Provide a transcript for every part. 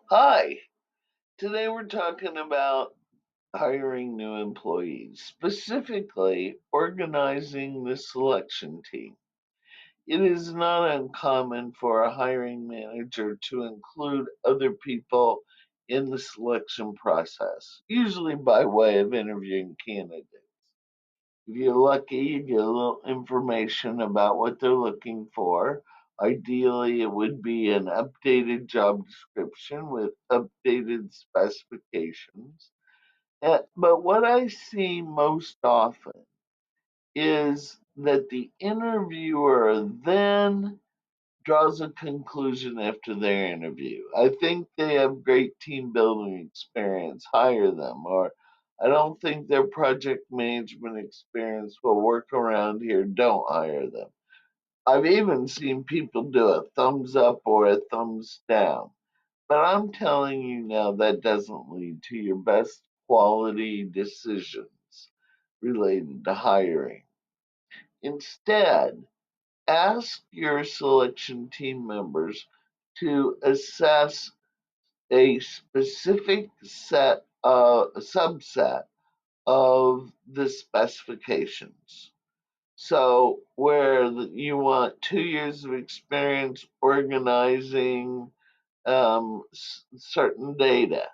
Hi, today we're talking about hiring new employees, specifically organizing the selection team. It is not uncommon for a hiring manager to include other people in the selection process, usually by way of interviewing candidates. If you're lucky, you get a little information about what they're looking for. Ideally, it would be an updated job description with updated specifications. But what I see most often is that the interviewer then draws a conclusion after their interview. I think they have great team building experience, hire them. Or I don't think their project management experience will work around here, don't hire them. I've even seen people do a thumbs up or a thumbs down. But I'm telling you now that doesn't lead to your best quality decisions related to hiring. Instead, ask your selection team members to assess a specific subset of the specifications. So, where you want 2 years of experience organizing certain data,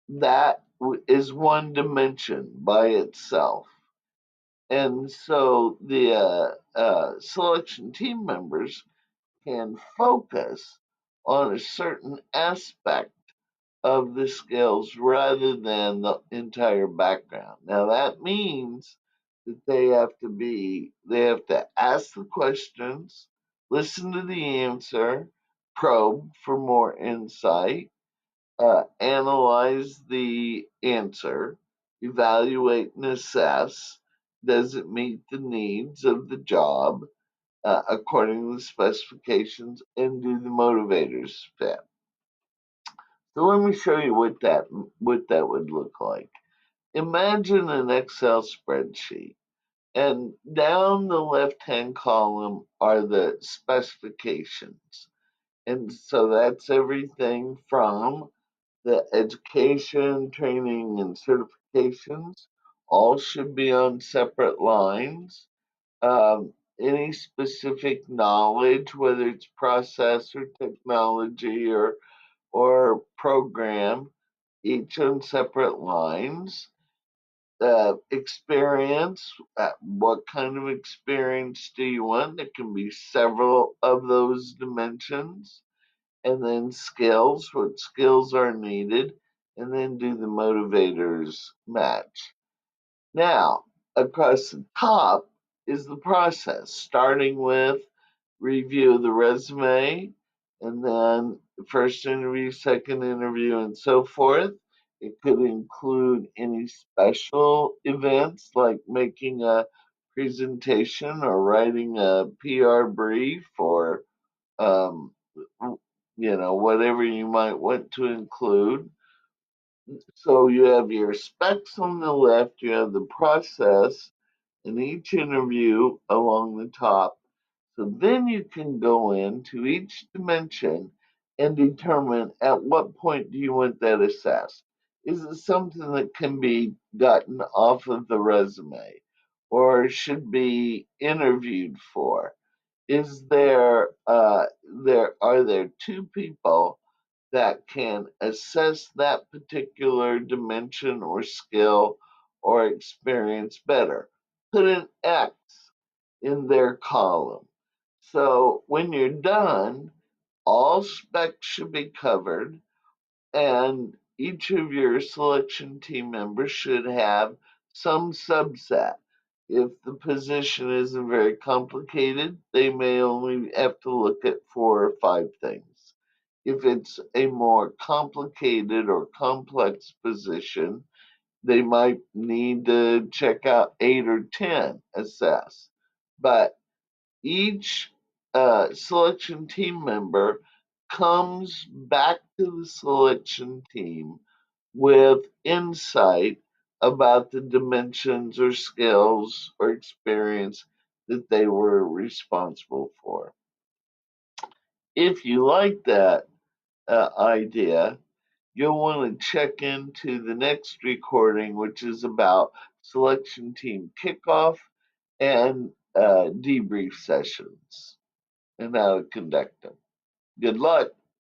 that is one dimension by itself. And so the selection team members can focus on a certain aspect of the skills rather than the entire background. Now that means that they have to ask the questions, listen to the answer, probe for more insight, analyze the answer, evaluate and assess. Does it meet the needs of the job according to the specifications, and do the motivators fit? So let me show you what that would look like. Imagine an Excel spreadsheet, and down the left-hand column are the specifications. And so that's everything from the education, training, and certifications. All should be on separate lines. Any specific knowledge, whether it's process or technology or program, each on separate lines. Experience, what kind of experience do you want? There can be several of those dimensions. And then skills, what skills are needed, and then do the motivators match. Now, across the top is the process, starting with review of the resume, and then first interview, second interview, and so forth. It could include any special events like making a presentation or writing a PR brief or um, whatever you might want to include. So you have your specs on the left, you have the process in each interview along the top. So then you can go into each dimension and determine at what point do you want that assessed. Is it something that can be gotten off of the resume or should be interviewed for? Is there are there two people that can assess that particular dimension or skill or experience better? Put an X in their column. So when you're done, all specs should be covered, and each of your selection team members should have some subset. If the position isn't very complicated, they may only have to look at 4 or 5 things. If it's a more complicated or complex position, they might need to check out 8 or 10 assess. But each selection team member comes back to the selection team with insight about the dimensions or skills or experience that they were responsible for. If you like that idea, you'll want to check into the next recording, which is about selection team kickoff and debrief sessions and how to conduct them. Good luck.